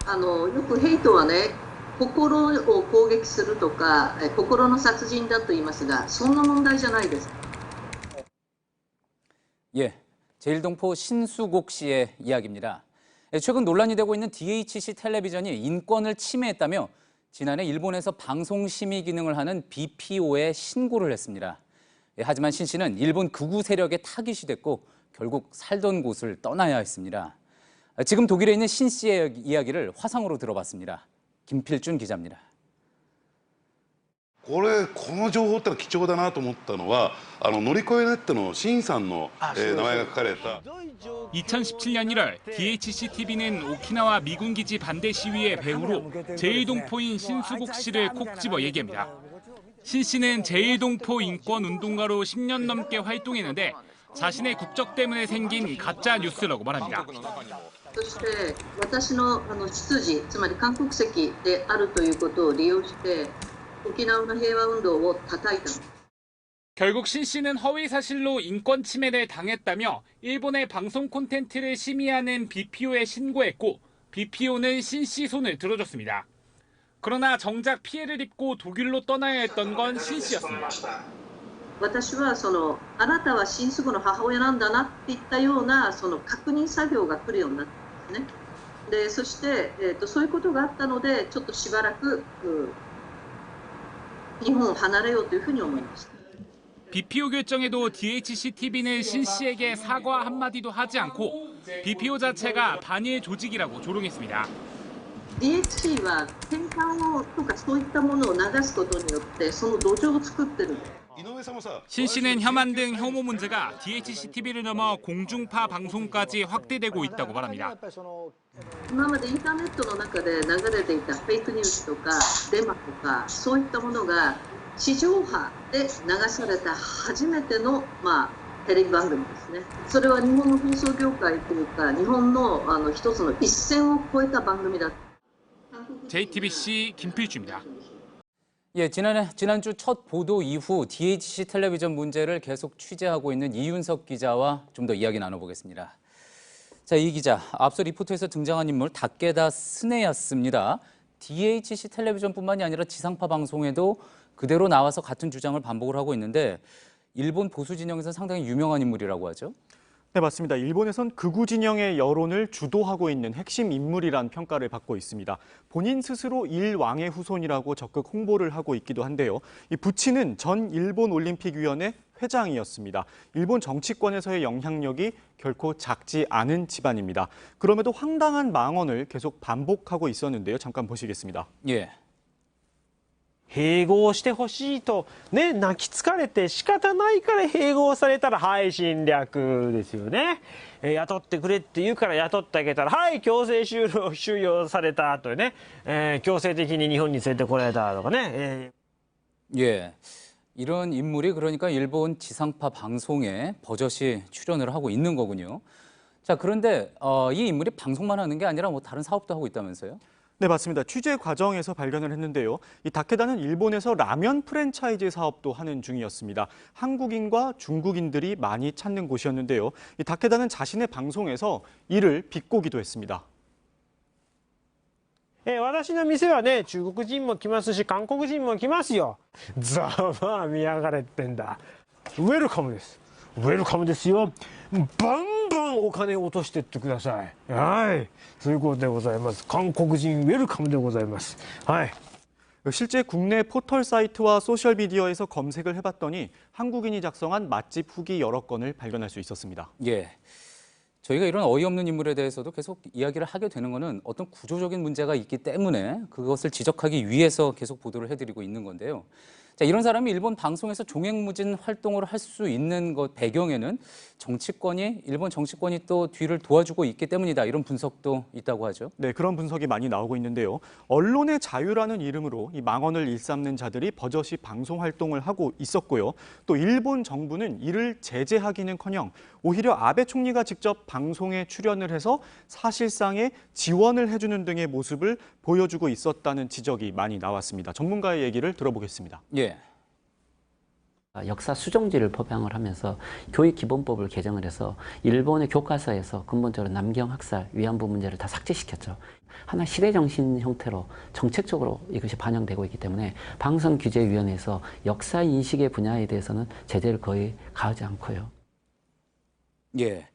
よくヘイトはね、心を攻撃するとか、心の殺人だと言いますが、そんな問題じゃないです。 예, 제일동포 신수곡 씨의 이야기입니다. 최근 논란이 되고 있는 DHC 텔레비전이 인권을 침해했다며 지난해 일본에서 방송 심의 기능을 하는 BPO에 신고를 했습니다. 하지만 신 씨는 일본 극우 세력에 타깃이 됐고 결국 살던 곳을 떠나야 했습니다. 지금 독일에 있는 신 씨의 이야기를 화상으로 들어봤습니다. 김필준 기자입니다. この情報ってのは貴重だなと思ったのは乗り越えネットのシンさんの名前が書かれた 2017년 1월 DHC-TV는 오키나와 미군기지 반대 시위의 배후로 제일동포인 신수국 씨를 콕 집어 얘기합니다. 신 씨는 제일동포 인권운동가로 10년 넘게 활동했는데 자신의 국적 때문에 생긴 가짜 뉴스라고 말합니다. そして私の出自、つまり韓国籍であるということを利用して、沖縄の平和運動を叩いた。 결국 신 씨는 허위 사실로 인권 침해를 당했다며 일본의 방송 콘텐츠를 심의하는 BPO에 신고했고 BPO는 신 씨 손을 들어줬습니다. 그러나 정작 피해를 입고 독일로 떠나야 했던 건 신 씨였습니다. 私はあなたは新宿の母親なんだなっていったような確認作業が来るようになったんですね。で、そして、そういうことがあったので、ちょっとしばらく日本を離れようというふうに思いました。 BPO 결정에도 DHC-TV는 신 씨에게 사과 한마디도 하지 않고 BPO 자체가 반일 조직이라고 조롱했습니다. DHC は転換とかそういったものを流すことによってその土壌を作ってる。 신 씨는 혐한 등 혐오 문제가 DHC-TV를 넘어 공중파 방송까지 확대되고 있다고 말합니다. 今までインターネットの中で流れていたフェイクニュースとかデマとかそういったものが地上波で流された初めてのテレビ番組ですね。それは日本の放送業界というか日本の一つの一線を越えた番組だ。 JTBC 김필주입니다. 예, 지난주 첫 보도 이후 DHC 텔레비전 문제를 계속 취재하고 있는 이윤석 기자와 좀 더 이야기 나눠보겠습니다. 자, 이 기자, 앞서 리포트에서 등장한 인물 다케다 스네야스입니다. DHC 텔레비전뿐만이 아니라 지상파 방송에도 그대로 나와서 같은 주장을 반복을 하고 있는데 일본 보수 진영에서 상당히 유명한 인물이라고 하죠. 네, 맞습니다. 일본에선 극우 진영의 여론을 주도하고 있는 핵심 인물이란 평가를 받고 있습니다. 본인 스스로 일왕의 후손이라고 적극 홍보를 하고 있기도 한데요. 이 부친은 전 일본 올림픽위원회 회장이었습니다. 일본 정치권에서의 영향력이 결코 작지 않은 집안입니다. 그럼에도 황당한 망언을 계속 반복하고 있었는데요. 잠깐 보시겠습니다. 예. 併合してほしいとね、泣きつかれて仕方ないから併合されたらはい侵略ですよね。雇ってくれって言うから雇ってあげたらはい強制収容されたとね、強制的に日本に連れてこられたとかね。 예. 이런 인물이 그러니까 일본 지상파 방송에 버젓이 출연을 하고 있는 거군요. 자, 그런데 이 인물이 방송만 하는 게 아니라 뭐 다른 사업도 하고 있다면서요? 네, 맞습니다. 취재 과정에서 발견을 했는데요. 이 다케다는 일본에서 라면 프랜차이즈 사업도 하는 중이었습니다. 한국인과 중국인들이 많이 찾는 곳이었는데요. 이 다케다는 자신의 방송에서 이를 비꼬기도 했습니다. 私の店はね、中国人も来ますし、韓国人も来ますよ。ざまあ見やがれってんだ。ウェルカムです。ウェルカムですよ。バンバンお金を落としてってください。はい。そういうことでございます。韓国人ウェルカムでございます。はい。 실제 국내 포털 사이트와 소셜미디어에서 검색을 해봤더니 한국인이 작성한 맛집 후기 여러 건을 발견할 수 있었습니다. 예. 저희가 이런 어이없는 인물에 대해서도 계속 이야기를 하게 되는 것은 어떤 구조적인 문제가 있기 때문에 그것을 지적하기 위해서 계속 보도를 해드리고 있는 건데요. 자, 이런 사람이 일본 방송에서 종횡무진 활동을 할 수 있는 것 배경에는 일본 정치권이 또 뒤를 도와주고 있기 때문이다. 이런 분석도 있다고 하죠. 네, 그런 분석이 많이 나오고 있는데요. 언론의 자유라는 이름으로 이 망언을 일삼는 자들이 버젓이 방송 활동을 하고 있었고요. 또 일본 정부는 이를 제재하기는커녕 오히려 아베 총리가 직접 방송에 출연을 해서 사실상의 지원을 해주는 등의 모습을 보여주고 있었다는 지적이 많이 나왔습니다. 전문가의 얘기를 들어보겠습니다. 예. 역사 수정지를 포함을 하면서 교육기본법을 개정을 해서 일본의 교과서에서 근본적으로 남경 학살, 위안부 문제를 다 삭제시켰죠. 하나 시대정신 형태로 정책적으로 이것이 반영되고 있기 때문에 방송규제위원회에서 역사 인식의 분야에 대해서는 제재를 거의 가하지 않고요. 예.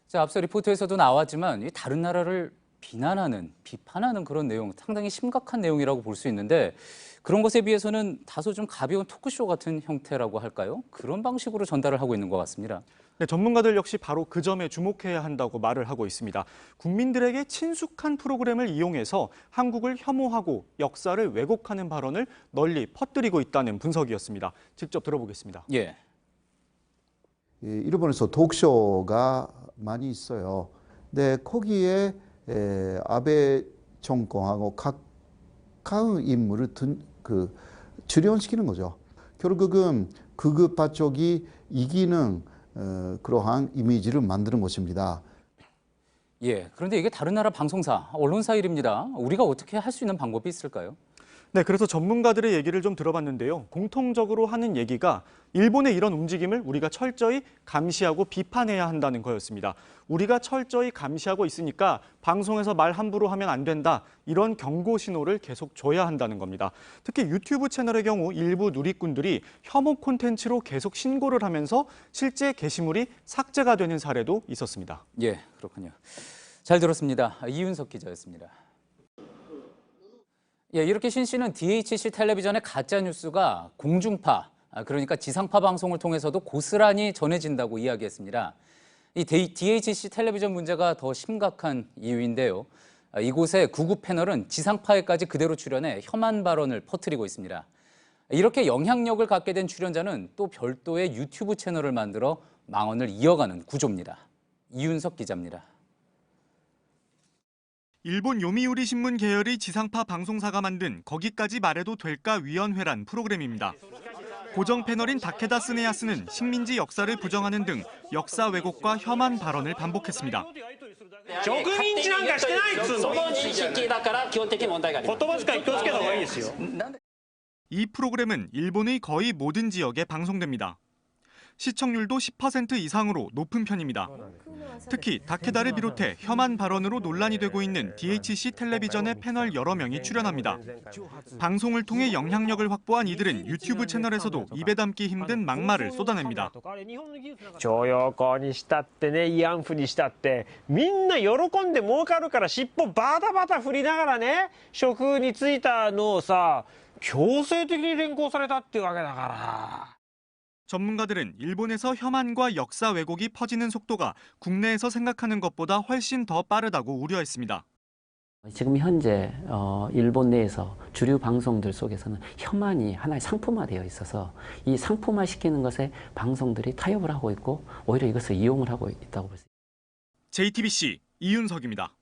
자, 앞서 리포트에서도 나왔지만 이 다른 나라를 비난하는, 비판하는 그런 내용, 상당히 심각한 내용이라고 볼 수 있는데 그런 것에 비해서는 다소 좀 가벼운 토크쇼 같은 형태라고 할까요? 그런 방식으로 전달을 하고 있는 것 같습니다. 네, 전문가들 역시 바로 그 점에 주목해야 한다고 말을 하고 있습니다. 국민들에게 친숙한 프로그램을 이용해서 한국을 혐오하고 역사를 왜곡하는 발언을 널리 퍼뜨리고 있다는 분석이었습니다. 직접 들어보겠습니다. 예. 일본에서 토크쇼가 많이 있어요. 근데 거기에 아베 정권하고 가까운 인물을 출연시키는 거죠. 결국은 극우파 쪽이 이기는 그러한 이미지를 만드는 것입니다. 예. 그런데 이게 다른 나라 방송사, 언론사 일입니다. 우리가 어떻게 할 수 있는 방법이 있을까요? 네, 그래서 전문가들의 얘기를 좀 들어봤는데요. 공통적으로 하는 얘기가 일본의 이런 움직임을 우리가 철저히 감시하고 비판해야 한다는 거였습니다. 우리가 철저히 감시하고 있으니까 방송에서 말 함부로 하면 안 된다. 이런 경고 신호를 계속 줘야 한다는 겁니다. 특히 유튜브 채널의 경우 일부 누리꾼들이 혐오 콘텐츠로 계속 신고를 하면서 실제 게시물이 삭제가 되는 사례도 있었습니다. 예, 그렇군요. 잘 들었습니다. 이윤석 기자였습니다. 예, 이렇게 신 씨는 DHC 텔레비전의 가짜 뉴스가 공중파, 그러니까 지상파 방송을 통해서도 고스란히 전해진다고 이야기했습니다. 이 DHC 텔레비전 문제가 더 심각한 이유인데요. 이곳의 구구 패널은 지상파에까지 그대로 출연해 혐한 발언을 퍼뜨리고 있습니다. 이렇게 영향력을 갖게 된 출연자는 또 별도의 유튜브 채널을 만들어 망언을 이어가는 구조입니다. 이윤석 기자입니다. 일본 요미우리 신문 계열의 지상파 방송사가 만든 거기까지 말해도 될까 위원회란 프로그램입니다. 고정 패널인 다케다 스네야스는 식민지 역사를 부정하는 등 역사 왜곡과 혐한 발언을 반복했습니다. 이 프로그램은 일본의 거의 모든 지역에 방송됩니다. 시청률도 10% 이상으로 높은 편입니다. 특히 다케다를 비롯해 혐한 발언으로 논란이 되고 있는 DHC 텔레비전의 패널 여러 명이 출연합니다. 방송을 통해 영향력을 확보한 이들은 유튜브 채널에서도 입에 담기 힘든 막말을 쏟아냅니다. 徴用工にしたってね、慰安婦にしたってみんな喜んで儲かるから尻尾バタバタ振りながらね、職に就いたのをさ、強制的に連行されたっていうわけだから。 전문가들은 일본에서 혐한과 역사 왜곡이 퍼지는 속도가 국내에서 생각하는 것보다 훨씬 더 빠르다고 우려했습니다. 지금 현재 일본 내에서 주류 방송들 속에서는 혐한이 하나의 상품화되어 있어서 이 상품화시키는 것에 방송들이 타협을 하고 있고 오히려 이것을 이용을 하고 있다고 볼 수 있습니다. JTBC 이윤석입니다.